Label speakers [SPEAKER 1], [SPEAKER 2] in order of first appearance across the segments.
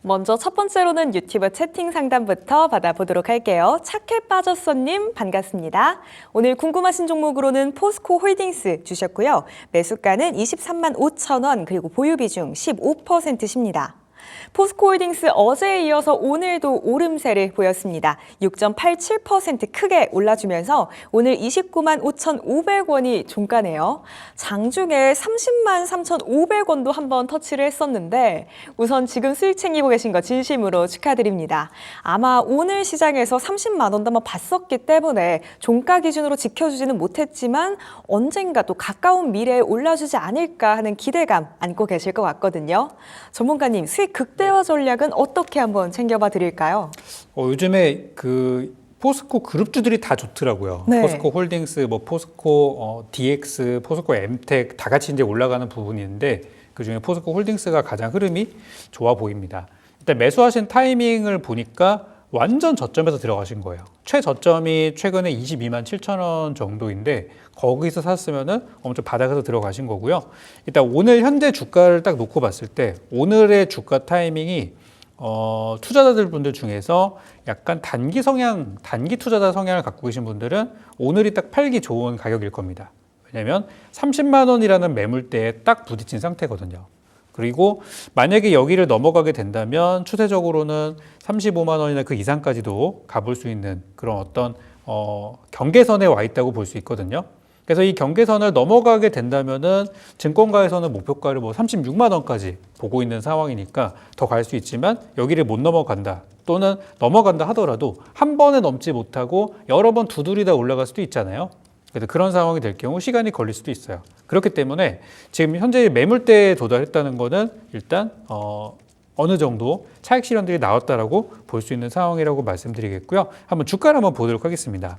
[SPEAKER 1] 먼저 첫 번째로는 유튜브 채팅 상담부터 받아보도록 할게요. 착해 빠졌어님 반갑습니다. 오늘 궁금하신 종목으로는 포스코 홀딩스 주셨고요. 매수가는 23만 5천 원 그리고 보유 비중 15%십니다. 포스코홀딩스 어제에 이어서 오늘도 오름세를 보였습니다. 6.87% 크게 올라주면서 오늘 29만 5,500원이 종가네요. 장중에 30만 3,500원도 한번 터치를 했었는데 우선 지금 수익 챙기고 계신 거 진심으로 축하드립니다. 아마 오늘 시장에서 30만 원도 한번 봤었기 때문에 종가 기준으로 지켜주지는 못했지만 언젠가 또 가까운 미래에 올라주지 않을까 하는 기대감 안고 계실 것 같거든요. 전문가님, 수익 극대화 전략은 어떻게 한번 챙겨봐 드릴까요?
[SPEAKER 2] 요즘에 그 포스코 그룹주들이 다 좋더라고요.
[SPEAKER 1] 네.
[SPEAKER 2] 포스코 홀딩스, 뭐 포스코 DX, 포스코 엠텍 다 같이 이제 올라가는 부분이 있는데 그중에 포스코 홀딩스가 가장 흐름이 좋아 보입니다. 일단 매수하신 타이밍을 보니까 완전 저점에서 들어가신 거예요. 최저점이 최근에 22만 7천 원 정도인데 거기서 샀으면은 엄청 바닥에서 들어가신 거고요. 일단 오늘 현재 주가를 딱 놓고 봤을 때 오늘의 주가 타이밍이 투자자들 분들 중에서 약간 단기 투자자 성향을 갖고 계신 분들은 오늘이 딱 팔기 좋은 가격일 겁니다. 왜냐하면 30만 원이라는 매물대에 딱 부딪힌 상태거든요. 그리고 만약에 여기를 넘어가게 된다면 추세적으로는 35만 원이나 그 이상까지도 가볼 수 있는 그런 어떤 경계선에 와 있다고 볼 수 있거든요. 그래서 이 경계선을 넘어가게 된다면은 증권가에서는 목표가를 뭐 36만 원까지 보고 있는 상황이니까 더 갈 수 있지만 여기를 못 넘어간다 또는 넘어간다 하더라도 한 번에 넘지 못하고 여러 번 두드리다 올라갈 수도 있잖아요. 그래서 그런 상황이 될 경우 시간이 걸릴 수도 있어요. 그렇기 때문에 지금 현재 매물대에 도달했다는 거는 일단 어느 정도 차익 실현들이 나왔다라고 볼 수 있는 상황이라고 말씀드리겠고요. 한번 주가를 한번 보도록 하겠습니다.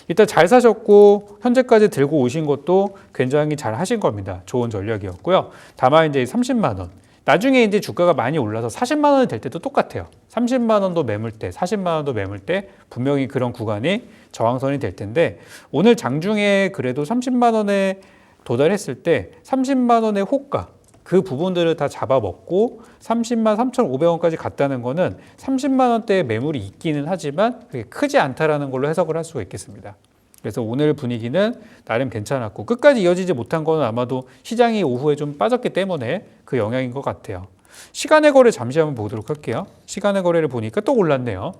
[SPEAKER 2] 일단 잘 사셨고 현재까지 들고 오신 것도 굉장히 잘 하신 겁니다. 좋은 전략이었고요. 다만 이제 30만 원. 나중에 이제 주가가 많이 올라서 40만 원이 될 때도 똑같아요. 30만 원도 매물대, 40만 원도 매물대, 분명히 그런 구간이 저항선이 될 텐데 오늘 장중에 그래도 30만 원에 도달했을 때 30만 원의 호가 그 부분들을 다 잡아먹고 30만 3,500원까지 갔다는 거는 30만 원대의 매물이 있기는 하지만 그게 크지 않다라는 걸로 해석을 할 수가 있겠습니다. 그래서 오늘 분위기는 나름 괜찮았고 끝까지 이어지지 못한 거는 아마도 시장이 오후에 좀 빠졌기 때문에 그 영향인 것 같아요. 시간의 거래 잠시 한번 보도록 할게요. 시간의 거래를 보니까 또 올랐네요.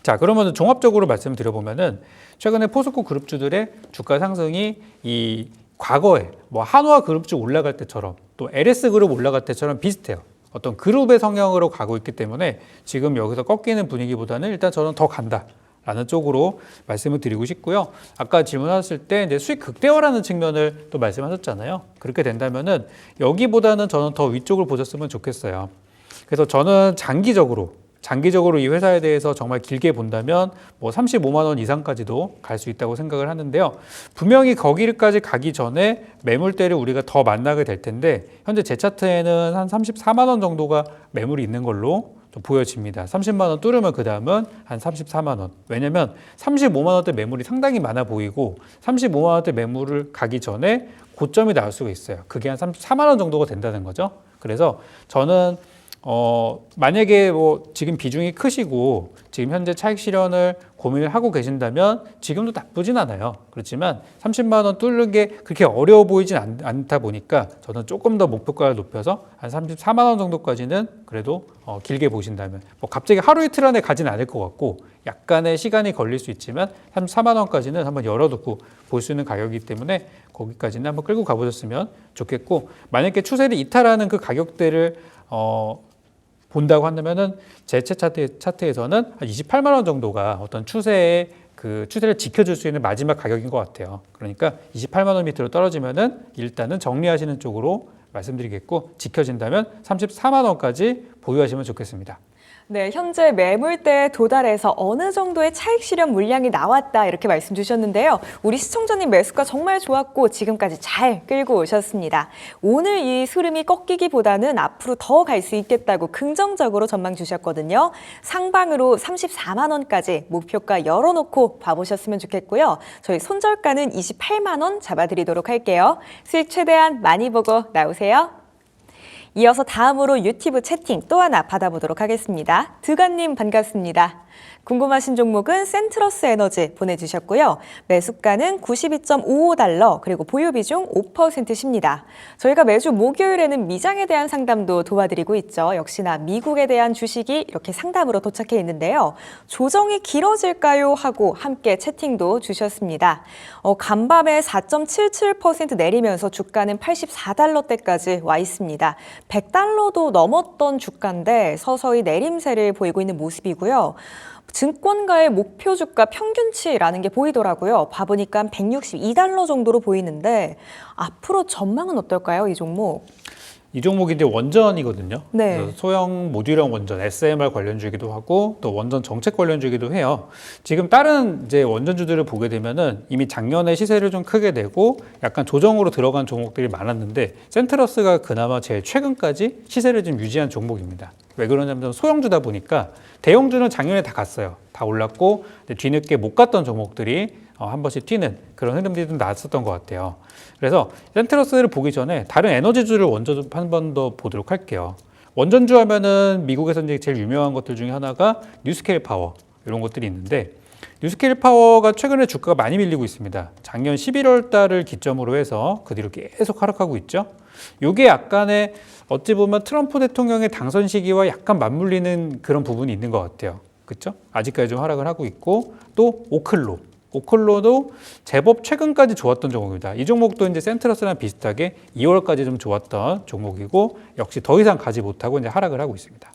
[SPEAKER 2] 자, 그러면 종합적으로 말씀드려보면은 최근에 포스코 그룹주들의 주가 상승이 이 과거에 뭐 한화 그룹주 올라갈 때처럼 또 LS 그룹 올라갈 때처럼 비슷해요. 어떤 그룹의 성향으로 가고 있기 때문에 지금 여기서 꺾이는 분위기보다는 일단 저는 더 간다 라는 쪽으로 말씀을 드리고 싶고요. 아까 질문하셨을 때 이제 수익 극대화라는 측면을 또 말씀하셨잖아요. 그렇게 된다면은 여기보다는 저는 더 위쪽을 보셨으면 좋겠어요. 그래서 저는 장기적으로 이 회사에 대해서 정말 길게 본다면 뭐 35만 원 이상까지도 갈 수 있다고 생각을 하는데요. 분명히 거기까지 가기 전에 매물대를 우리가 더 만나게 될 텐데 현재 제 차트에는 한 34만 원 정도가 매물이 있는 걸로 좀 보여집니다. 30만 원 뚫으면 그 다음은 한 34만 원. 왜냐면 35만 원대 매물이 상당히 많아 보이고 35만 원대 매물을 가기 전에 고점이 나올 수가 있어요. 그게 한 34만 원 정도가 된다는 거죠. 그래서 저는 만약에 뭐 지금 비중이 크시고 지금 현재 차익 실현을 고민을 하고 계신다면 지금도 나쁘진 않아요. 그렇지만 30만 원 뚫는 게 그렇게 어려워 보이진 않다 보니까 저는 조금 더 목표가를 높여서 한 34만 원 정도까지는 그래도 길게 보신다면 뭐 갑자기 하루 이틀 안에 가진 않을 것 같고 약간의 시간이 걸릴 수 있지만 34만 원까지는 한번 열어두고 볼 수 있는 가격이기 때문에 거기까지는 한번 끌고 가보셨으면 좋겠고 만약에 추세를 이탈하는 그 가격대를 본다고 한다면은 제 차트에서는 한 28만 원 정도가 어떤 추세의 그 추세를 지켜줄 수 있는 마지막 가격인 것 같아요. 그러니까 28만 원 밑으로 떨어지면은 일단은 정리하시는 쪽으로 말씀드리겠고 지켜진다면 34만 원까지 보유하시면 좋겠습니다.
[SPEAKER 1] 네, 현재 매물대에 도달해서 어느 정도의 차익 실현 물량이 나왔다 이렇게 말씀 주셨는데요. 우리 시청자님 매수가 정말 좋았고 지금까지 잘 끌고 오셨습니다. 오늘 이 흐름이 꺾이기보다는 앞으로 더 갈 수 있겠다고 긍정적으로 전망 주셨거든요. 상방으로 34만 원까지 목표가 열어놓고 봐보셨으면 좋겠고요. 저희 손절가는 28만 원 잡아드리도록 할게요. 수익 최대한 많이 보고 나오세요. 이어서 다음으로 유튜브 채팅 또 하나 받아보도록 하겠습니다. 드가님 반갑습니다. 궁금하신 종목은 센트러스 에너지 보내주셨고요. 매수가는 92.55달러 그리고 보유 비중 5%십니다. 저희가 매주 목요일에는 미장에 대한 상담도 도와드리고 있죠. 역시나 미국에 대한 주식이 이렇게 상담으로 도착해 있는데요. 조정이 길어질까요? 하고 함께 채팅도 주셨습니다. 간밤에 4.77% 내리면서 주가는 84달러대까지 와 있습니다. 100달러도 넘었던 주가인데 서서히 내림세를 보이고 있는 모습이고요. 증권가의 목표 주가 평균치라는 게 보이더라고요. 봐보니까 162달러 정도로 보이는데 앞으로 전망은 어떨까요, 이 종목?
[SPEAKER 2] 이 종목이 이제 원전이거든요.
[SPEAKER 1] 네.
[SPEAKER 2] 그래서 소형 모듈형 원전 SMR 관련주이기도 하고 또 원전 정책 관련주이기도 해요. 지금 다른 이제 원전주들을 보게 되면은 이미 작년에 시세를 좀 크게 내고 약간 조정으로 들어간 종목들이 많았는데 센트러스가 그나마 제일 최근까지 시세를 좀 유지한 종목입니다. 왜 그러냐면 소형주다 보니까 대형주는 작년에 다 갔어요. 다 올랐고 뒤늦게 못 갔던 종목들이 한 번씩 튀는 그런 흐름들이 좀 나왔었던 것 같아요. 그래서 센트러스를 보기 전에 다른 에너지주를 먼저 한 번 더 보도록 할게요. 원전주 하면은 미국에서 이제 제일 유명한 것들 중에 하나가 뉴스케일 파워 이런 것들이 있는데 뉴스케일 파워가 최근에 주가가 많이 밀리고 있습니다. 작년 11월 달을 기점으로 해서 그 뒤로 계속 하락하고 있죠. 이게 약간의 어찌 보면 트럼프 대통령의 당선 시기와 약간 맞물리는 그런 부분이 있는 것 같아요. 그렇죠? 아직까지 좀 하락을 하고 있고 또 오클로도 제법 최근까지 좋았던 종목입니다. 이 종목도 이제 센트러스랑 비슷하게 2월까지 좀 좋았던 종목이고 역시 더 이상 가지 못하고 이제 하락을 하고 있습니다.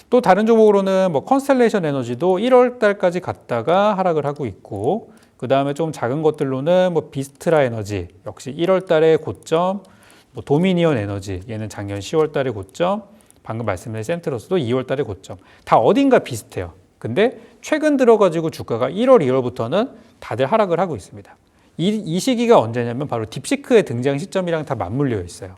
[SPEAKER 2] 또 다른 종목으로는 뭐 컨스텔레이션 에너지도 1월 달까지 갔다가 하락을 하고 있고 그 다음에 좀 작은 것들로는 뭐 비스트라 에너지 역시 1월 달에 고점, 뭐 도미니언 에너지 얘는 작년 10월 달에 고점, 방금 말씀드린 센트러스도 2월 달에 고점. 다 어딘가 비슷해요. 근데 최근 들어가지고 주가가 1월, 2월부터는 다들 하락을 하고 있습니다. 이 시기가 언제냐면 바로 딥시크의 등장 시점이랑 다 맞물려 있어요.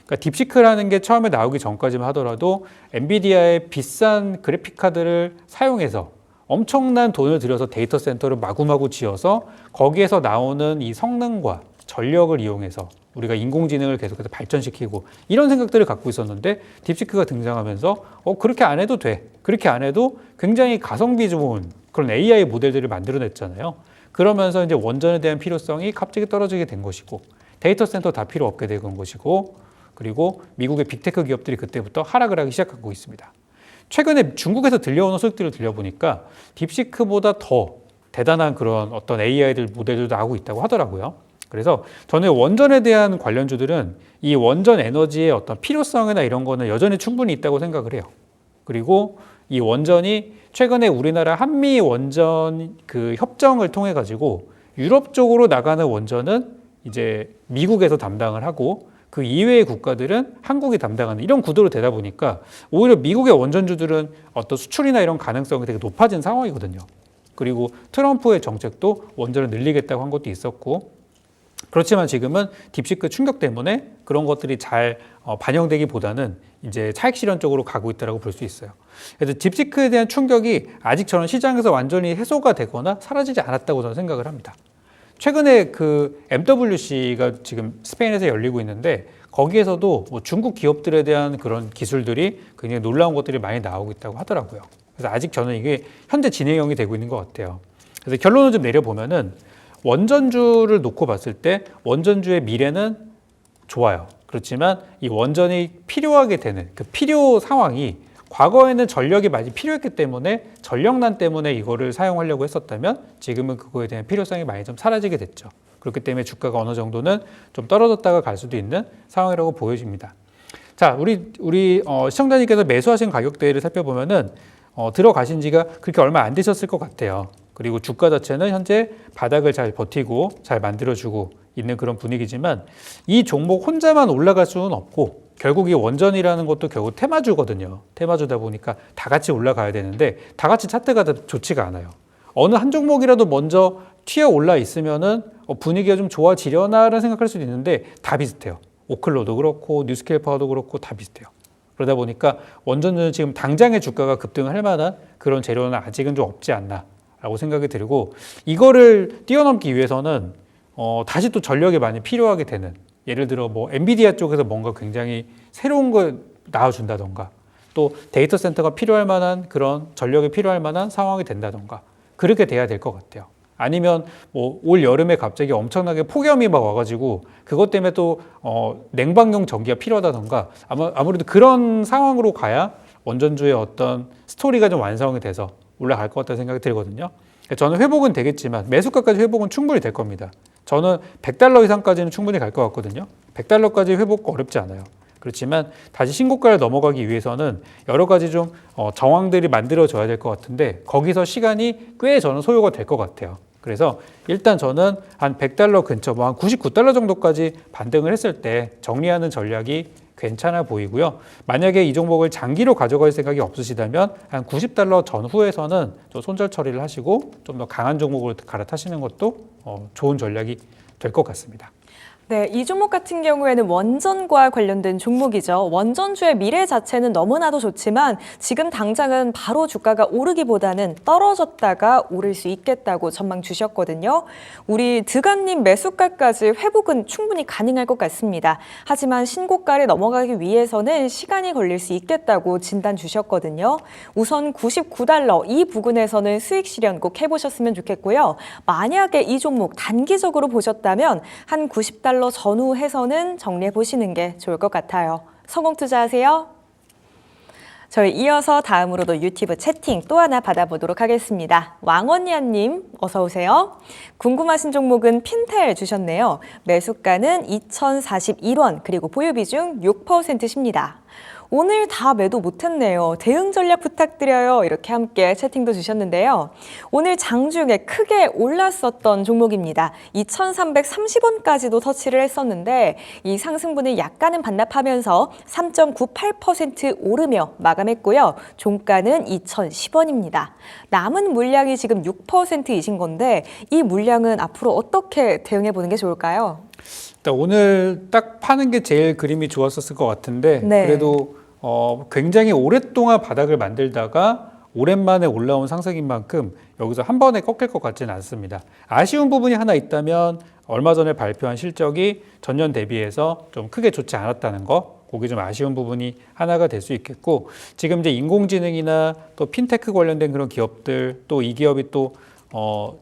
[SPEAKER 2] 그러니까 딥시크라는 게 처음에 나오기 전까지만 하더라도 엔비디아의 비싼 그래픽 카드를 사용해서 엄청난 돈을 들여서 데이터 센터를 마구마구 지어서 거기에서 나오는 이 성능과 전력을 이용해서 우리가 인공지능을 계속해서 발전시키고 이런 생각들을 갖고 있었는데 딥시크가 등장하면서 그렇게 안 해도 돼. 그렇게 안 해도 굉장히 가성비 좋은 그런 AI 모델들을 만들어냈잖아요. 그러면서 이제 원전에 대한 필요성이 갑자기 떨어지게 된 것이고 데이터 센터 다 필요 없게 된 것이고 그리고 미국의 빅테크 기업들이 그때부터 하락을 하기 시작하고 있습니다. 최근에 중국에서 들려오는 소식들을 들려보니까 딥시크보다 더 대단한 그런 어떤 AI들 모델들도 나오고 있다고 하더라고요. 그래서 저는 원전에 대한 관련주들은 이 원전 에너지의 어떤 필요성이나 이런 거는 여전히 충분히 있다고 생각을 해요. 그리고 이 원전이 최근에 우리나라 한미 원전 그 협정을 통해 가지고 유럽 쪽으로 나가는 원전은 이제 미국에서 담당을 하고 그 이외의 국가들은 한국이 담당하는 이런 구도로 되다 보니까 오히려 미국의 원전주들은 어떤 수출이나 이런 가능성이 되게 높아진 상황이거든요. 그리고 트럼프의 정책도 원전을 늘리겠다고 한 것도 있었고 그렇지만 지금은 딥시크 충격 때문에 그런 것들이 잘 반영되기보다는 이제 차익 실현 쪽으로 가고 있다고 볼 수 있어요. 그래서 딥시크에 대한 충격이 아직 저는 시장에서 완전히 해소가 되거나 사라지지 않았다고 저는 생각을 합니다. 최근에 그 MWC가 지금 스페인에서 열리고 있는데 거기에서도 뭐 중국 기업들에 대한 그런 기술들이 굉장히 놀라운 것들이 많이 나오고 있다고 하더라고요. 그래서 아직 저는 이게 현재 진행형이 되고 있는 것 같아요. 그래서 결론을 좀 내려보면은 원전주를 놓고 봤을 때 원전주의 미래는 좋아요. 그렇지만 이 원전이 필요하게 되는 그 필요 상황이 과거에는 전력이 많이 필요했기 때문에 전력난 때문에 이거를 사용하려고 했었다면 지금은 그거에 대한 필요성이 많이 좀 사라지게 됐죠. 그렇기 때문에 주가가 어느 정도는 좀 떨어졌다가 갈 수도 있는 상황이라고 보여집니다. 자, 우리 시청자님께서 매수하신 가격대를 살펴보면은 들어가신 지가 그렇게 얼마 안 되셨을 것 같아요. 그리고 주가 자체는 현재 바닥을 잘 버티고 잘 만들어주고 있는 그런 분위기지만 이 종목 혼자만 올라갈 수는 없고 결국 이 원전이라는 것도 결국 테마주거든요. 테마주다 보니까 다 같이 올라가야 되는데 다 같이 차트가 좋지가 않아요. 어느 한 종목이라도 먼저 튀어 올라 있으면은 분위기가 좀 좋아지려나라는 생각할 수도 있는데 다 비슷해요. 오클로도 그렇고 뉴스케일 파워도 그렇고 다 비슷해요. 그러다 보니까 원전은 지금 당장의 주가가 급등할 만한 그런 재료는 아직은 좀 없지 않나라고 생각이 들고 이거를 뛰어넘기 위해서는 다시 또 전력이 많이 필요하게 되는 예를 들어 뭐 엔비디아 쪽에서 뭔가 굉장히 새로운 걸 나와준다던가 또 데이터 센터가 필요할 만한 그런 전력이 필요할 만한 상황이 된다던가 그렇게 돼야 될 것 같아요. 아니면 뭐 올 여름에 갑자기 엄청나게 폭염이 막 와가지고 그것 때문에 또 냉방용 전기가 필요하다던가 아무래도 그런 상황으로 가야 원전주의 어떤 스토리가 좀 완성이 돼서 올라갈 것 같다는 생각이 들거든요. 저는 회복은 되겠지만 매수가까지 회복은 충분히 될 겁니다. 저는 $100 이상까지는 충분히 갈 것 같거든요. $100까지 회복 어렵지 않아요. 그렇지만 다시 신고가를 넘어가기 위해서는 여러 가지 좀 정황들이 만들어져야 될 것 같은데 거기서 시간이 꽤 저는 소요가 될 것 같아요. 그래서 일단 저는 한 $100 근처, 뭐 한 $99 정도까지 반등을 했을 때 정리하는 전략이 괜찮아 보이고요. 만약에 이 종목을 장기로 가져갈 생각이 없으시다면 한 $90 전후에서는 좀 손절 처리를 하시고 좀 더 강한 종목으로 갈아타시는 것도 좋은 전략이 될 것 같습니다.
[SPEAKER 1] 네, 이 종목 같은 경우에는 원전과 관련된 종목이죠. 원전주의 미래 자체는 너무나도 좋지만 지금 당장은 바로 주가가 오르기보다는 떨어졌다가 오를 수 있겠다고 전망 주셨거든요. 우리 드감님 매수가까지 회복은 충분히 가능할 것 같습니다. 하지만 신고가를 넘어가기 위해서는 시간이 걸릴 수 있겠다고 진단 주셨거든요. 우선 $99 이 부근에서는 수익 실현 꼭 해보셨으면 좋겠고요. 만약에 이 종목 단기적으로 보셨다면 한 $90 전후해서는 정리해 보시는 게 좋을 것 같아요. 성공 투자하세요. 저희 이어서 다음으로도 유튜브 채팅 또 하나 받아보도록 하겠습니다. 왕언니아님 어서 오세요. 궁금하신 종목은 핀텔 주셨네요. 매수가는 2,041원 그리고 보유 비중 6%십니다. 오늘 다 매도 못했네요. 대응 전략 부탁드려요. 이렇게 함께 채팅도 주셨는데요. 오늘 장중에 크게 올랐었던 종목입니다. 2,330원까지도 터치를 했었는데 이 상승분을 약간은 반납하면서 3.98% 오르며 마감했고요. 종가는 2,010원입니다. 남은 물량이 지금 6%이신 건데 이 물량은 앞으로 어떻게 대응해 보는 게 좋을까요?
[SPEAKER 2] 오늘 딱 파는 게 제일 그림이 좋았었을 것 같은데
[SPEAKER 1] 네.
[SPEAKER 2] 그래도 굉장히 오랫동안 바닥을 만들다가 오랜만에 올라온 상승인 만큼 여기서 한 번에 꺾일 것 같지는 않습니다. 아쉬운 부분이 하나 있다면 얼마 전에 발표한 실적이 전년 대비해서 좀 크게 좋지 않았다는 거, 그게 좀 아쉬운 부분이 하나가 될 수 있겠고 지금 이제 인공지능이나 또 핀테크 관련된 그런 기업들 또 이 기업이 또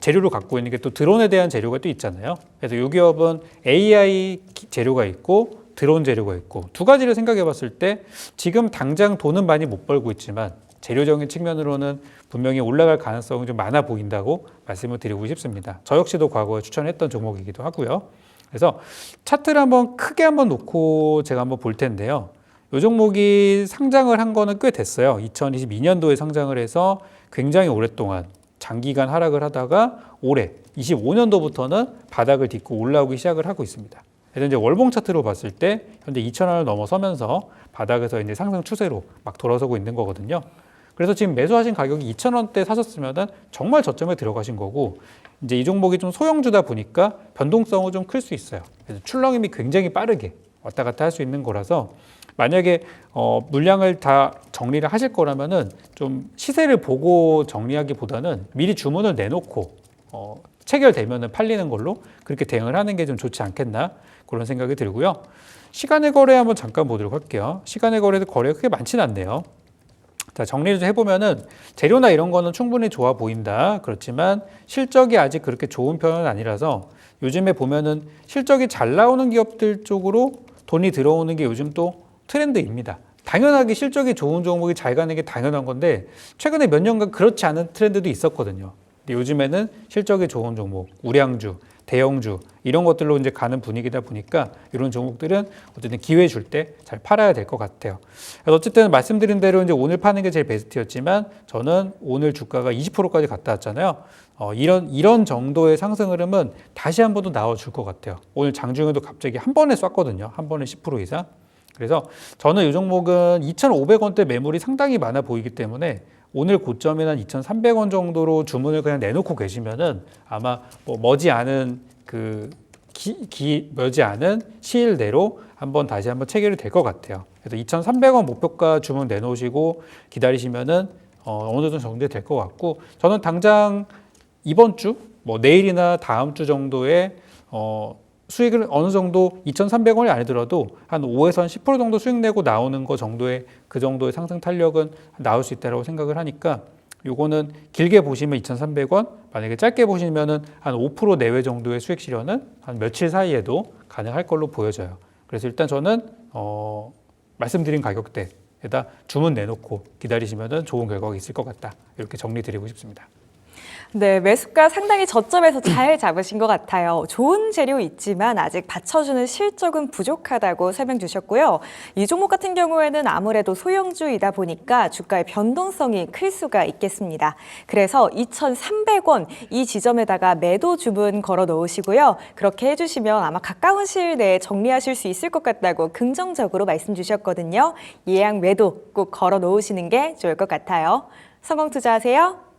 [SPEAKER 2] 재료를 갖고 있는 게 또 드론에 대한 재료가 또 있잖아요. 그래서 이 기업은 AI 재료가 있고 드론 재료가 있고 두 가지를 생각해 봤을 때 지금 당장 돈은 많이 못 벌고 있지만 재료적인 측면으로는 분명히 올라갈 가능성이 좀 많아 보인다고 말씀을 드리고 싶습니다. 저 역시도 과거에 추천했던 종목이기도 하고요. 그래서 차트를 한번 크게 한번 놓고 제가 한번 볼 텐데요. 이 종목이 상장을 한 거는 꽤 됐어요. 2022년도에 상장을 해서 굉장히 오랫동안 장기간 하락을 하다가 올해 25년도부터는 바닥을 딛고 올라오기 시작을 하고 있습니다. 그래서 이제 월봉 차트로 봤을 때 현재 2,000원을 넘어서면서 바닥에서 이제 상승 추세로 막 돌아서고 있는 거거든요. 그래서 지금 매수하신 가격이 2,000원대 사셨으면은 정말 저점에 들어가신 거고 이제 이 종목이 좀 소형주다 보니까 변동성은 좀 클 수 있어요. 그래서 출렁임이 굉장히 빠르게 왔다 갔다 할 수 있는 거라서 만약에 물량을 다 정리를 하실 거라면은 좀 시세를 보고 정리하기보다는 미리 주문을 내놓고 체결되면은 팔리는 걸로 그렇게 대응을 하는 게 좀 좋지 않겠나 그런 생각이 들고요. 시간의 거래 한번 잠깐 보도록 할게요. 시간의 거래도 거래가 크게 많지는 않네요. 자, 정리를 좀 해보면은 재료나 이런 거는 충분히 좋아 보인다. 그렇지만 실적이 아직 그렇게 좋은 편은 아니라서 요즘에 보면은 실적이 잘 나오는 기업들 쪽으로 돈이 들어오는 게 요즘 또 트렌드입니다. 당연하게 실적이 좋은 종목이 잘 가는 게 당연한 건데 최근에 몇 년간 그렇지 않은 트렌드도 있었거든요. 근데 요즘에는 실적이 좋은 종목, 우량주, 대형주 이런 것들로 이제 가는 분위기다 보니까 이런 종목들은 어쨌든 기회 줄 때 잘 팔아야 될 것 같아요. 그래서 어쨌든 말씀드린 대로 이제 오늘 파는 게 제일 베스트였지만 저는 오늘 주가가 20%까지 갔다 왔잖아요. 이런 정도의 상승 흐름은 다시 한 번 더 나와줄 것 같아요. 오늘 장중에도 갑자기 한 번에 쐈거든요. 한 번에 10% 이상. 그래서 저는 이 종목은 2,500원대 매물이 상당히 많아 보이기 때문에 오늘 고점이 한 2,300원 정도로 주문을 그냥 내놓고 계시면은 아마 뭐 머지않은 머지않은 시일 내로 다시 한번 체결이 될 것 같아요. 그래서 2,300원 목표가 주문 내놓으시고 기다리시면은 어느 정도 정리될 것 같고 저는 당장 이번 주, 뭐 내일이나 다음 주 정도에 수익을 어느 정도 2,300원이 아니더라도 한 5에서 한 10% 정도 수익 내고 나오는 거 정도의 그 정도의 상승 탄력은 나올 수 있다고 생각을 하니까 요거는 길게 보시면 2,300원, 만약에 짧게 보시면은 한 5% 내외 정도의 수익 실현은 한 며칠 사이에도 가능할 걸로 보여져요. 그래서 일단 저는 말씀드린 가격대에다 주문 내놓고 기다리시면은 좋은 결과가 있을 것 같다. 이렇게 정리드리고 싶습니다.
[SPEAKER 1] 네, 매수가 상당히 저점에서 잘 잡으신 것 같아요. 좋은 재료 있지만 아직 받쳐주는 실적은 부족하다고 설명 주셨고요. 이 종목 같은 경우에는 아무래도 소형주이다 보니까 주가의 변동성이 클 수가 있겠습니다. 그래서 2,300원 이 지점에다가 매도 주문 걸어 놓으시고요. 그렇게 해주시면 아마 가까운 시일 내에 정리하실 수 있을 것 같다고 긍정적으로 말씀 주셨거든요. 예약 매도 꼭 걸어 놓으시는 게 좋을 것 같아요. 성공 투자하세요.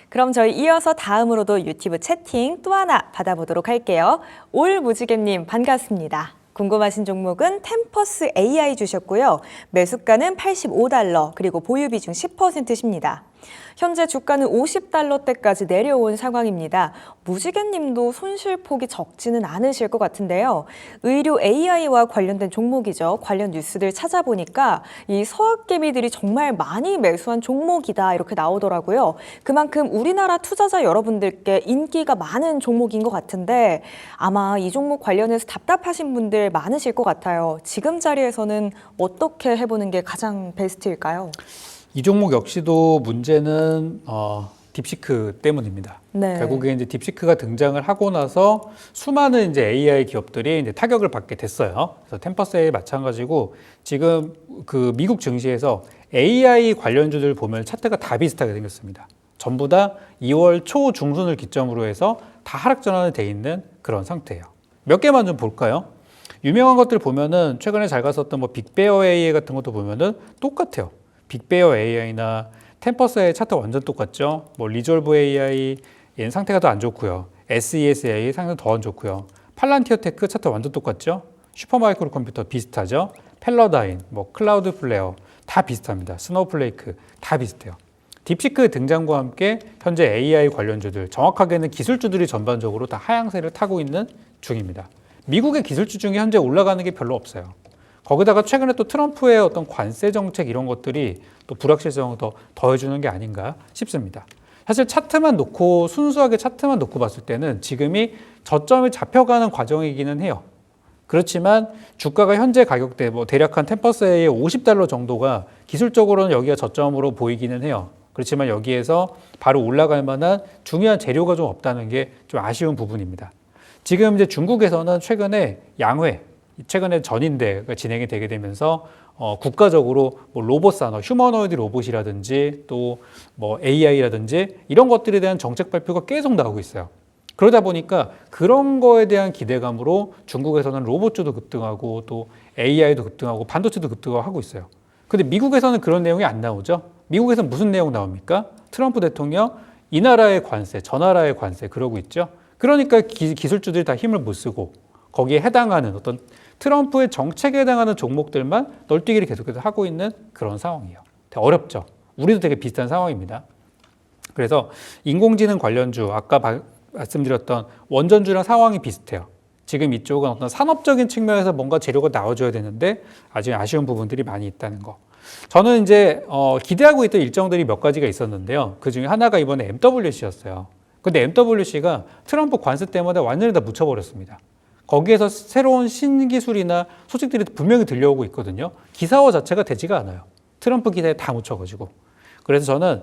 [SPEAKER 1] 그럼 저희 이어서 다음으로도 유튜브 채팅 또 하나 받아보도록 할게요. 올무지개님 반갑습니다. 궁금하신 종목은 템퍼스 AI 주셨고요. 매수가는 85달러 그리고 보유 비중 10%십니다. 현재 주가는 50달러대까지 내려온 상황입니다. 무지개님도 손실폭이 적지는 않으실 것 같은데요. 의료 AI와 관련된 종목이죠. 관련 뉴스들 찾아보니까 이 서학개미들이 정말 많이 매수한 종목이다 이렇게 나오더라고요. 그만큼 우리나라 투자자 여러분들께 인기가 많은 종목인 것 같은데 아마 이 종목 관련해서 답답하신 분들 많으실 것 같아요. 지금 자리에서는 어떻게 해보는 게 가장 베스트일까요?
[SPEAKER 2] 이 종목 역시도 문제는 딥시크 때문입니다.
[SPEAKER 1] 네.
[SPEAKER 2] 결국에 이제 딥시크가 등장을 하고 나서 수많은 이제 AI 기업들이 이제 타격을 받게 됐어요. 그래서 템퍼스에 마찬가지고 지금 그 미국 증시에서 AI 관련주들 보면 차트가 다 비슷하게 생겼습니다. 전부 다 2월 초 중순을 기점으로 해서 다 하락 전환이 돼 있는 그런 상태예요. 몇 개만 좀 볼까요? 유명한 것들 보면은 최근에 잘 갔었던 뭐 빅베어 AI 같은 것도 보면은 똑같아요. 빅베어 AI나 템퍼스의 차트 완전 똑같죠. 뭐 리졸브 AI 얘는 상태가 더 안 좋고요. SES AI 상태 더 안 좋고요. 팔란티어 테크 차트 완전 똑같죠. 슈퍼마이크로 컴퓨터 비슷하죠. 펠러다인, 뭐 클라우드 플레어 다 비슷합니다. 스노우플레이크 다 비슷해요. 딥시크 등장과 함께 현재 AI 관련주들, 정확하게는 기술주들이 전반적으로 다 하향세를 타고 있는 중입니다. 미국의 기술주 중에 현재 올라가는 게 별로 없어요. 거기다가 최근에 또 트럼프의 어떤 관세 정책 이런 것들이 또 불확실성을 더 더해주는 게 아닌가 싶습니다. 사실 차트만 놓고 순수하게 차트만 놓고 봤을 때는 지금이 저점이 잡혀가는 과정이기는 해요. 그렇지만 주가가 현재 가격대 뭐 대략 한 템퍼스의 50달러 정도가 기술적으로는 여기가 저점으로 보이기는 해요. 그렇지만 여기에서 바로 올라갈 만한 중요한 재료가 좀 없다는 게 좀 아쉬운 부분입니다. 지금 이제 중국에서는 최근에 양회 최근에 전인대가 진행이 되게 되면서 국가적으로 뭐 로봇 산업, 휴머노이드 로봇이라든지 또 뭐 AI라든지 이런 것들에 대한 정책 발표가 계속 나오고 있어요. 그러다 보니까 그런 거에 대한 기대감으로 중국에서는 로봇주도 급등하고 또 AI도 급등하고 반도체도 급등하고 있어요. 근데 미국에서는 그런 내용이 안 나오죠. 미국에서는 무슨 내용 나옵니까? 트럼프 대통령 이 나라의 관세, 저 나라의 관세 그러고 있죠. 그러니까 기술주들이 다 힘을 못 쓰고 거기에 해당하는 어떤 트럼프의 정책에 해당하는 종목들만 널뛰기를 계속해서 하고 있는 그런 상황이에요. 되게 어렵죠. 우리도 되게 비슷한 상황입니다. 그래서 인공지능 관련주, 아까 말씀드렸던 원전주랑 상황이 비슷해요. 지금 이쪽은 어떤 산업적인 측면에서 뭔가 재료가 나와줘야 되는데 아주 아쉬운 부분들이 많이 있다는 거. 저는 이제 기대하고 있던 일정들이 몇 가지가 있었는데요. 그 중에 하나가 이번에 MWC였어요. 근데 MWC가 트럼프 관세 때문에 완전히 다 묻혀버렸습니다. 거기에서 새로운 신기술이나 소식들이 분명히 들려오고 있거든요. 기사화 자체가 되지가 않아요. 트럼프 기사에 다 묻혀가지고. 그래서 저는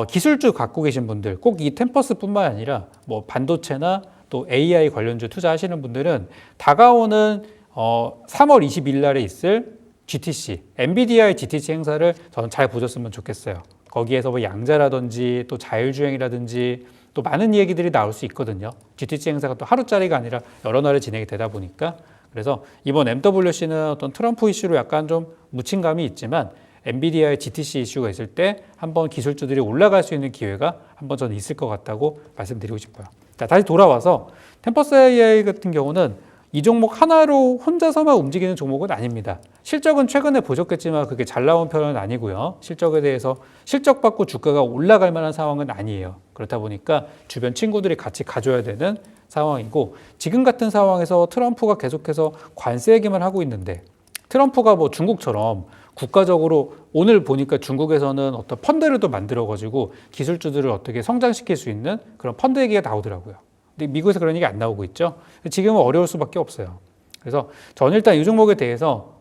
[SPEAKER 2] 기술주 갖고 계신 분들, 꼭 이 템퍼스뿐만 아니라 뭐 반도체나 또 AI 관련주 투자하시는 분들은 다가오는 3월 20일 날에 있을 GTC, 엔비디아의 GTC 행사를 저는 잘 보셨으면 좋겠어요. 거기에서 뭐 양자라든지 또 자율주행이라든지 또 많은 얘기들이 나올 수 있거든요. GTC 행사가 또 하루짜리가 아니라 여러 날에 진행이 되다 보니까. 그래서 이번 MWC는 어떤 트럼프 이슈로 약간 좀 묻힌 감이 있지만 엔비디아의 GTC 이슈가 있을 때 한번 기술주들이 올라갈 수 있는 기회가 한번 저는 있을 것 같다고 말씀드리고 싶어요. 자, 다시 돌아와서 템퍼스 AI 같은 경우는 이 종목 하나로 혼자서만 움직이는 종목은 아닙니다. 실적은 최근에 보셨겠지만 그게 잘 나온 편은 아니고요. 실적에 대해서 실적 받고 주가가 올라갈 만한 상황은 아니에요. 그렇다 보니까 주변 친구들이 같이 가져야 되는 상황이고 지금 같은 상황에서 트럼프가 계속해서 관세 얘기만 하고 있는데 트럼프가 뭐 중국처럼 국가적으로 오늘 보니까 중국에서는 어떤 펀드를 또 만들어가지고 기술주들을 어떻게 성장시킬 수 있는 그런 펀드 얘기가 나오더라고요. 근데 미국에서 그런 얘기 안 나오고 있죠. 지금은 어려울 수밖에 없어요. 그래서 저는 일단 이 종목에 대해서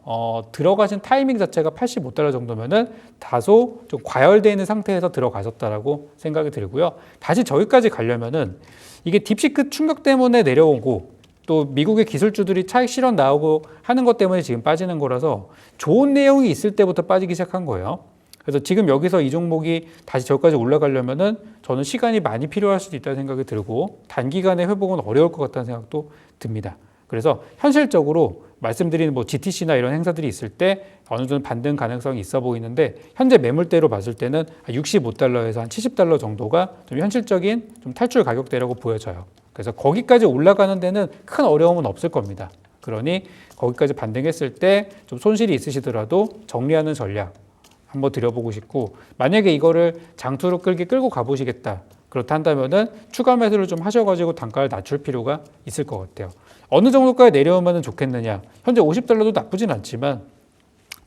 [SPEAKER 2] 들어가신 타이밍 자체가 $85 정도면은 다소 좀 과열되어 있는 상태에서 들어가셨다라고 생각이 들고요. 다시 저기까지 가려면은 이게 딥시크 충격 때문에 내려오고 또 미국의 기술주들이 차익 실현 나오고 하는 것 때문에 지금 빠지는 거라서 좋은 내용이 있을 때부터 빠지기 시작한 거예요. 그래서 지금 여기서 이 종목이 다시 저기까지 올라가려면은 저는 시간이 많이 필요할 수도 있다는 생각이 들고 단기간에 회복은 어려울 것 같다는 생각도 듭니다. 그래서 현실적으로 말씀드린 뭐 GTC나 이런 행사들이 있을 때 어느 정도 반등 가능성이 있어 보이는데 현재 매물대로 봤을 때는 $65에서 한 $70 정도가 좀 현실적인 좀 탈출 가격대라고 보여져요. 그래서 거기까지 올라가는 데는 큰 어려움은 없을 겁니다. 그러니 거기까지 반등했을 때 좀 손실이 있으시더라도 정리하는 전략 한번 드려보고 싶고 만약에 이거를 장투로 끌고 가보시겠다. 그렇다 한다면은 추가 매수를 좀 하셔가지고 단가를 낮출 필요가 있을 것 같아요. 어느 정도까지 내려오면 좋겠느냐. 현재 $50도 나쁘진 않지만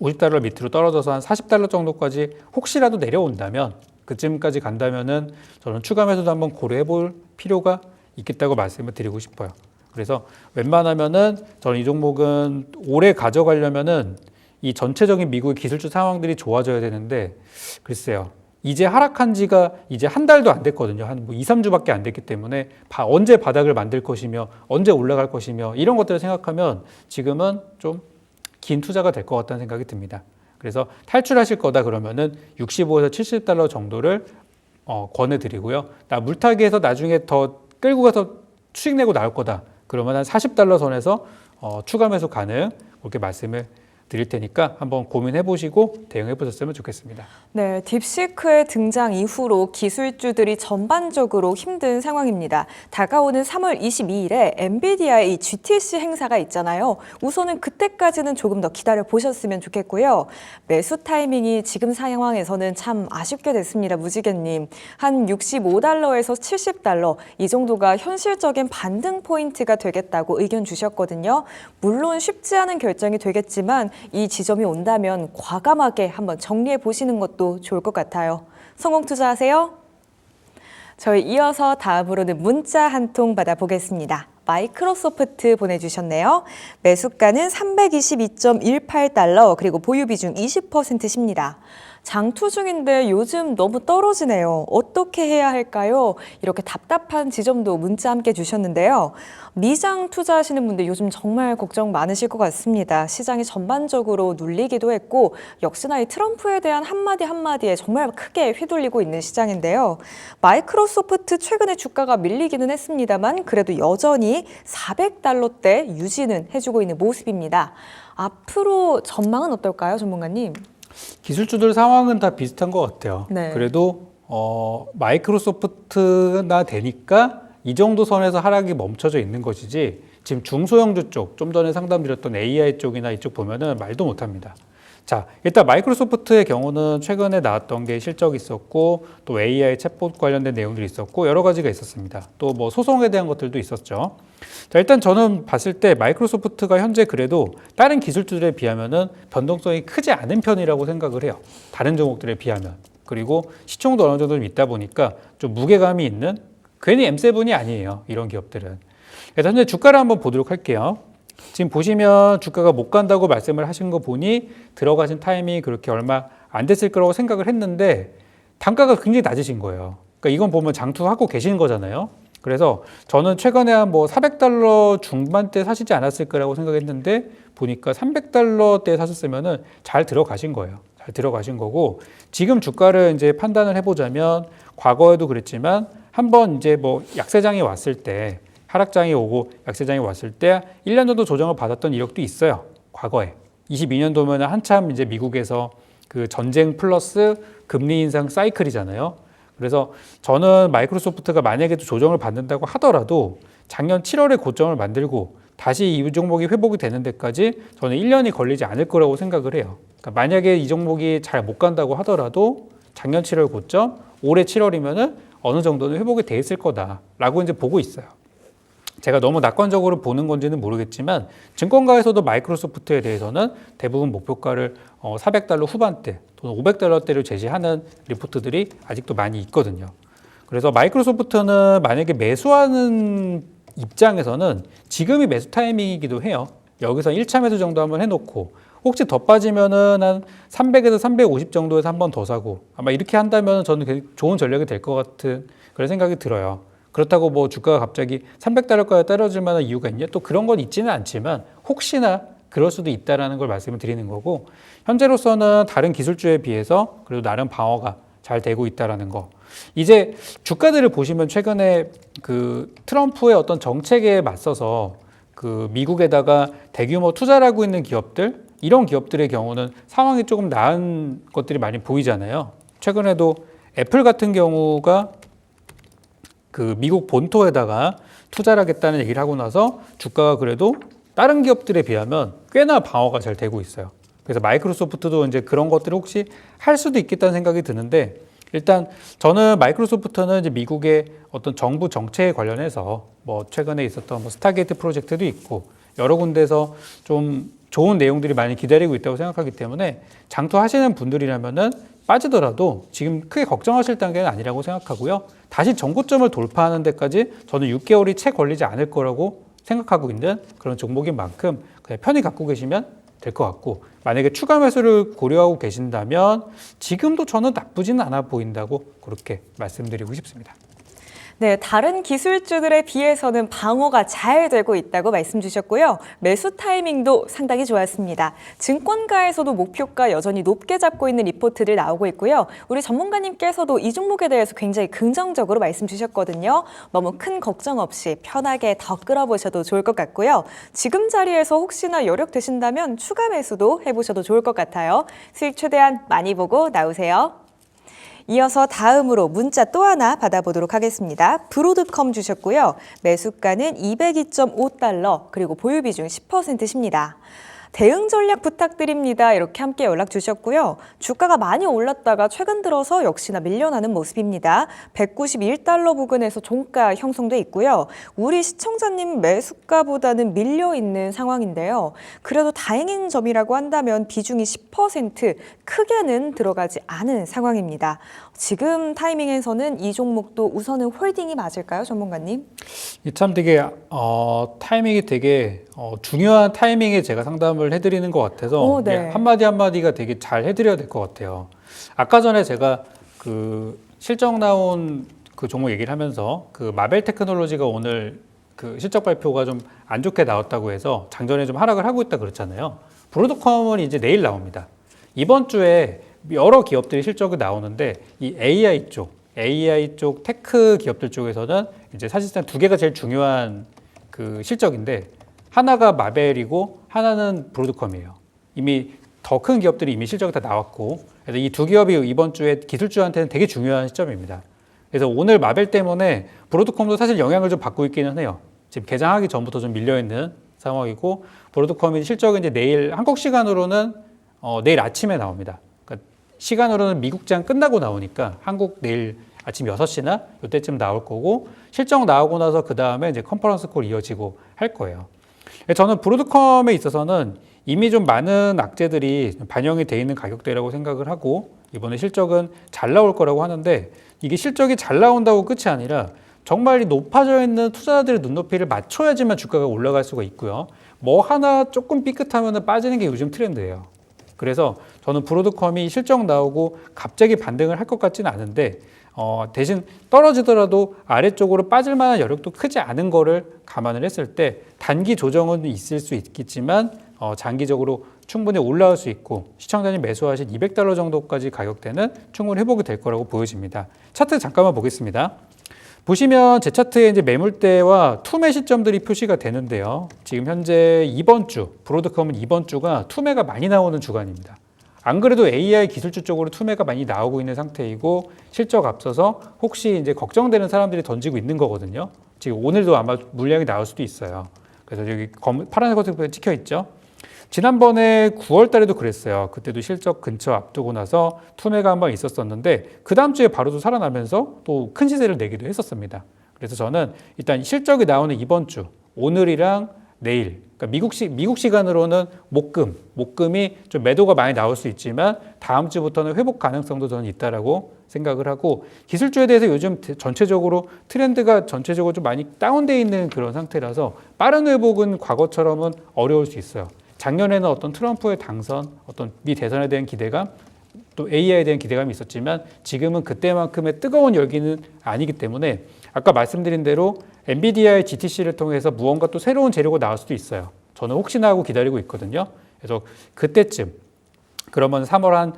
[SPEAKER 2] $50 밑으로 떨어져서 한 $40 정도까지 혹시라도 내려온다면 그쯤까지 간다면은 저는 추가 매수도 한번 고려해 볼 필요가 있겠다고 말씀을 드리고 싶어요. 그래서 웬만하면은 저는 이 종목은 오래 가져가려면은 이 전체적인 미국의 기술주 상황들이 좋아져야 되는데 글쎄요. 이제 하락한 지가 이제 한 달도 안 됐거든요. 한 뭐 2, 3주밖에 안 됐기 때문에 언제 바닥을 만들 것이며 언제 올라갈 것이며 이런 것들을 생각하면 지금은 좀 긴 투자가 될 것 같다는 생각이 듭니다. 그래서 탈출하실 거다 그러면은 $65에서 $70 정도를 권해드리고요. 나 물타기해서 나중에 더 끌고 가서 수익 내고 나올 거다. 그러면 한 $40 선에서 추가 매수 가능 그렇게 말씀을 드릴 테니까 한번 고민해 보시고 대응해 보셨으면 좋겠습니다.
[SPEAKER 1] 네, 딥시크의 등장 이후로 기술주들이 전반적으로 힘든 상황입니다. 다가오는 3월 22일에 엔비디아의 이 GTC 행사가 있잖아요. 우선은 그때까지는 조금 더 기다려 보셨으면 좋겠고요. 매수 타이밍이 지금 상황에서는 참 아쉽게 됐습니다. 무지개님. 한 $65에서 $70 이 정도가 현실적인 반등 포인트가 되겠다고 의견 주셨거든요. 물론 쉽지 않은 결정이 되겠지만 이 지점이 온다면 과감하게 한번 정리해 보시는 것도 좋을 것 같아요. 성공 투자하세요. 저희 이어서 다음으로는 문자 한 통 받아보겠습니다. 마이크로소프트 보내주셨네요. 매수가는 $322.18 그리고 보유 비중 20%십니다. 장투 중인데 요즘 너무 떨어지네요. 어떻게 해야 할까요? 이렇게 답답한 지점도 문자 함께 주셨는데요. 미장 투자하시는 분들 요즘 정말 걱정 많으실 것 같습니다. 시장이 전반적으로 눌리기도 했고 역시나 이 트럼프에 대한 한마디 한마디에 정말 크게 휘둘리고 있는 시장인데요. 마이크로소프트 최근에 주가가 밀리기는 했습니다만 그래도 여전히 $400대 유지는 해주고 있는 모습입니다. 앞으로 전망은 어떨까요, 전문가님?
[SPEAKER 2] 기술주들 상황은 다 비슷한 것 같아요.
[SPEAKER 1] 네.
[SPEAKER 2] 그래도 마이크로소프트나 되니까 이 정도 선에서 하락이 멈춰져 있는 것이지 지금 중소형주 쪽, 좀 전에 상담드렸던 AI 쪽이나 이쪽 보면은 말도 못합니다. 자, 일단 마이크로소프트의 경우는 최근에 나왔던 게 실적이 있었고 또 AI 챗봇 관련된 내용들이 있었고 여러 가지가 있었습니다. 또 뭐 소송에 대한 것들도 있었죠. 자, 일단 저는 봤을 때 마이크로소프트가 현재 그래도 다른 기술주들에 비하면은 변동성이 크지 않은 편이라고 생각을 해요. 다른 종목들에 비하면. 그리고 시총도 어느 정도 좀 있다 보니까 좀 무게감이 있는 괜히 M7이 아니에요. 이런 기업들은. 그래서 현재 주가를 한번 보도록 할게요. 지금 보시면 주가가 못 간다고 말씀을 하신 거 보니 들어가신 타이밍이 그렇게 얼마 안 됐을 거라고 생각을 했는데 단가가 굉장히 낮으신 거예요. 그러니까 이건 보면 장투하고 계시는 거잖아요. 그래서 저는 최근에 한 뭐 $400 중반대 사시지 않았을 거라고 생각했는데 보니까 $300대 사셨으면은 잘 들어가신 거예요. 잘 들어가신 거고 지금 주가를 이제 판단을 해보자면 과거에도 그랬지만 한번 이제 뭐 약세장이 왔을 때 하락장이 오고 약세장이 왔을 때 1년 정도 조정을 받았던 이력도 있어요. 과거에. 22년도면 한참 이제 미국에서 그 전쟁 플러스 금리 인상 사이클이잖아요. 그래서 저는 마이크로소프트가 만약에 조정을 받는다고 하더라도 작년 7월에 고점을 만들고 다시 이 종목이 회복이 되는 데까지 저는 1년이 걸리지 않을 거라고 생각을 해요. 그러니까 만약에 이 종목이 잘 못 간다고 하더라도 작년 7월 고점, 올해 7월이면은 어느 정도는 회복이 돼 있을 거다라고 이제 보고 있어요. 제가 너무 낙관적으로 보는 건지는 모르겠지만 증권가에서도 마이크로소프트에 대해서는 대부분 목표가를 400달러 후반대 또는 500달러대를 제시하는 리포트들이 아직도 많이 있거든요. 그래서 마이크로소프트는 만약에 매수하는 입장에서는 지금이 매수 타이밍이기도 해요. 여기서 1차 매수 정도 한번 해놓고 혹시 더 빠지면은 한 300에서 350 정도에서 한 번 더 사고 아마 이렇게 한다면 저는 되게 좋은 전략이 될 것 같은 그런 생각이 들어요. 그렇다고 뭐 주가가 갑자기 300달러까지 떨어질 만한 이유가 있냐? 또 그런 건 있지는 않지만 혹시나 그럴 수도 있다라는 걸 말씀을 드리는 거고 현재로서는 다른 기술주에 비해서 그래도 나름 방어가 잘 되고 있다라는 거. 이제 주가들을 보시면 최근에 그 트럼프의 어떤 정책에 맞서서 그 미국에다가 대규모 투자를 하고 있는 기업들 이런 기업들의 경우는 상황이 조금 나은 것들이 많이 보이잖아요. 최근에도 애플 같은 경우가 그 미국 본토에다가 투자를 하겠다는 얘기를 하고 나서 주가가 그래도 다른 기업들에 비하면 꽤나 방어가 잘 되고 있어요. 그래서 마이크로소프트도 이제 그런 것들을 혹시 할 수도 있겠다는 생각이 드는데 일단 저는 마이크로소프트는 이제 미국의 어떤 정부 정책에 관련해서 뭐 최근에 있었던 뭐 스타게이트 프로젝트도 있고 여러 군데서 좀 좋은 내용들이 많이 기다리고 있다고 생각하기 때문에 장투하시는 분들이라면은 빠지더라도 지금 크게 걱정하실 단계는 아니라고 생각하고요. 다시 전고점을 돌파하는 데까지 저는 6개월이 채 걸리지 않을 거라고 생각하고 있는 그런 종목인 만큼 그냥 편히 갖고 계시면 될 것 같고 만약에 추가 매수를 고려하고 계신다면 지금도 저는 나쁘지는 않아 보인다고 그렇게 말씀드리고 싶습니다.
[SPEAKER 1] 네, 다른 기술주들에 비해서는 방어가 잘 되고 있다고 말씀 주셨고요. 매수 타이밍도 상당히 좋았습니다. 증권가에서도 목표가 여전히 높게 잡고 있는 리포트들 나오고 있고요. 우리 전문가님께서도 이 종목에 대해서 굉장히 긍정적으로 말씀 주셨거든요. 너무 큰 걱정 없이 편하게 더 끌어보셔도 좋을 것 같고요. 지금 자리에서 혹시나 여력 되신다면 추가 매수도 해보셔도 좋을 것 같아요. 수익 최대한 많이 보고 나오세요. 이어서 다음으로 문자 또 하나 받아보도록 하겠습니다. 브로드컴 주셨고요. 매수가는 202.5달러 그리고 보유 비중 10%십니다. 대응 전략 부탁드립니다. 이렇게 함께 연락 주셨고요. 주가가 많이 올랐다가 최근 들어서 역시나 밀려나는 모습입니다. 191달러 부근에서 종가 형성돼 있고요. 우리 시청자님 매수가보다는 밀려있는 상황인데요. 그래도 다행인 점이라고 한다면 비중이 10% 크게는 들어가지 않은 상황입니다. 지금 타이밍에서는 이 종목도 우선은 홀딩이 맞을까요, 전문가님?
[SPEAKER 2] 참 되게 타이밍이 되게 중요한 타이밍에 제가 상담을 해드리는 것 같아서
[SPEAKER 1] 네.
[SPEAKER 2] 한마디 한마디가 되게 잘 해드려야 될 것 같아요. 아까 전에 제가 그 실적 나온 그 종목 얘기를 하면서 그 마벨 테크놀로지가 오늘 그 실적 발표가 좀 안 좋게 나왔다고 해서 장전에 좀 하락을 하고 있다 그랬잖아요. 브로드컴은 이제 내일 나옵니다. 이번 주에 여러 기업들이 실적이 나오는데 이 AI 쪽 테크 기업들 쪽에서는 이제 사실상 두 개가 제일 중요한 그 실적인데 하나가 마벨이고 하나는 브로드컴이에요. 이미 더 큰 기업들이 이미 실적이 다 나왔고 그래서 이 두 기업이 이번 주에 기술주한테는 되게 중요한 시점입니다. 그래서 오늘 마벨 때문에 브로드컴도 사실 영향을 좀 받고 있기는 해요. 지금 개장하기 전부터 좀 밀려있는 상황이고 브로드컴이 실적은 이제 내일 한국 시간으로는 내일 아침에 나옵니다. 그러니까 시간으로는 미국장 끝나고 나오니까 한국 내일 아침 6시나 이때쯤 나올 거고 실적 나오고 나서 그 다음에 이제 컨퍼런스 콜 이어지고 할 거예요. 저는 브로드컴에 있어서는 이미 좀 많은 악재들이 반영이 돼 있는 가격대라고 생각을 하고 이번에 실적은 잘 나올 거라고 하는데 이게 실적이 잘 나온다고 끝이 아니라 정말 높아져 있는 투자자들의 눈높이를 맞춰야지만 주가가 올라갈 수가 있고요. 뭐 하나 조금 삐끗하면 빠지는 게 요즘 트렌드예요. 그래서 저는 브로드컴이 실적 나오고 갑자기 반등을 할 것 같지는 않은데 대신 떨어지더라도 아래쪽으로 빠질 만한 여력도 크지 않은 거를 감안을 했을 때 단기 조정은 있을 수 있겠지만 장기적으로 충분히 올라올 수 있고 시청자님 매수하신 200달러 정도까지 가격대는 충분히 회복이 될 거라고 보여집니다. 차트 잠깐만 보겠습니다. 보시면 제 차트에 이제 매물대와 투매 시점들이 표시가 되는데요. 지금 현재 이번 주 브로드컴은 이번 주가 투매가 많이 나오는 주간입니다. 안 그래도 AI 기술주 쪽으로 투매가 많이 나오고 있는 상태이고 실적 앞서서 혹시 이제 걱정되는 사람들이 던지고 있는 거거든요. 지금 오늘도 아마 물량이 나올 수도 있어요. 그래서 여기 파란색 찍혀 있죠. 지난번에 9월 달에도 그랬어요. 그때도 실적 근처 앞두고 나서 투매가 한번 있었었는데 그 다음 주에 바로 또 살아나면서 또 큰 시세를 내기도 했었습니다. 그래서 저는 일단 실적이 나오는 이번 주, 오늘이랑 내일, 그러니까 미국 시간으로는 목금이 좀 매도가 많이 나올 수 있지만 다음 주부터는 회복 가능성도 저는 있다라고 생각을 하고, 기술주에 대해서 요즘 전체적으로 트렌드가 전체적으로 좀 많이 다운돼 있는 그런 상태라서 빠른 회복은 과거처럼은 어려울 수 있어요. 작년에는 어떤 트럼프의 당선, 어떤 미 대선에 대한 기대감, 또 AI에 대한 기대감이 있었지만 지금은 그때만큼의 뜨거운 열기는 아니기 때문에 아까 말씀드린 대로 엔비디아의 GTC를 통해서 무언가 또 새로운 재료가 나올 수도 있어요. 저는 혹시나 하고 기다리고 있거든요. 그래서 그때쯤, 그러면 3월 한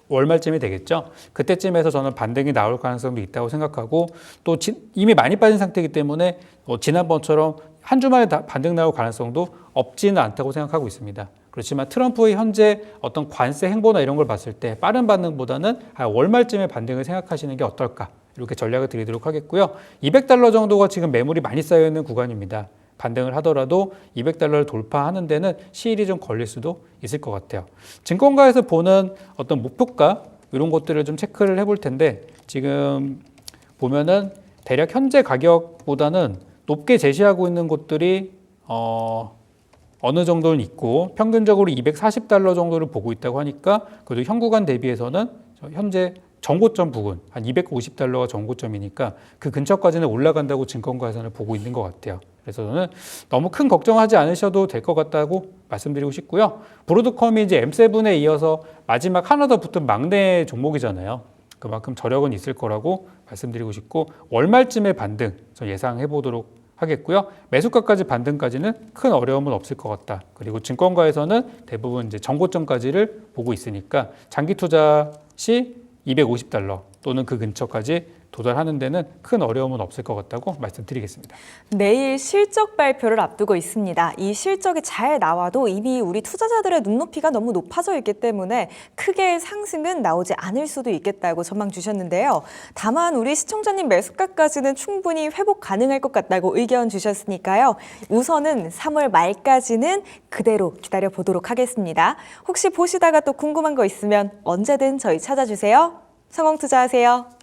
[SPEAKER 2] 월말쯤이 되겠죠. 그때쯤에서 저는 반등이 나올 가능성도 있다고 생각하고, 또 이미 많이 빠진 상태이기 때문에 지난번처럼 한 주만에 반등 나올 가능성도 없지는 않다고 생각하고 있습니다. 그렇지만 트럼프의 현재 어떤 관세 행보나 이런 걸 봤을 때 빠른 반등보다는 월말쯤에 반등을 생각하시는 게 어떨까, 이렇게 전략을 드리도록 하겠고요. $200 정도가 지금 매물이 많이 쌓여있는 구간입니다. 반등을 하더라도 $200를 돌파하는 데는 시일이 좀 걸릴 수도 있을 것 같아요. 증권가에서 보는 어떤 목표가 이런 것들을 좀 체크를 해볼 텐데, 지금 보면은 대략 현재 가격보다는 높게 제시하고 있는 곳들이 어느 정도는 있고, 평균적으로 $240 정도를 보고 있다고 하니까 그래도 현 구간 대비해서는 현재 정고점 부근 한 $250가 정고점이니까 그 근처까지는 올라간다고 증권가에서는 보고 있는 것 같아요. 그래서 저는 너무 큰 걱정하지 않으셔도 될 것 같다고 말씀드리고 싶고요. 브로드컴이 이제 M7에 이어서 마지막 하나 더 붙은 막내 종목이잖아요. 그만큼 저력은 있을 거라고 말씀드리고 싶고, 월말쯤에 반등 예상해 보도록 하겠고요. 매수가까지 반등까지는 큰 어려움은 없을 것 같다. 그리고 증권가에서는 대부분 이제 정고점까지를 보고 있으니까 장기 투자 시 $250 또는 그 근처까지 도달하는 데는 큰 어려움은 없을 것 같다고 말씀드리겠습니다.
[SPEAKER 1] 내일 실적 발표를 앞두고 있습니다. 이 실적이 잘 나와도 이미 우리 투자자들의 눈높이가 너무 높아져 있기 때문에 크게 상승은 나오지 않을 수도 있겠다고 전망 주셨는데요. 다만 우리 시청자님 매수가까지는 충분히 회복 가능할 것 같다고 의견 주셨으니까요. 우선은 3월 말까지는 그대로 기다려 보도록 하겠습니다. 혹시 보시다가 또 궁금한 거 있으면 언제든 저희 찾아주세요. 성공투자하세요.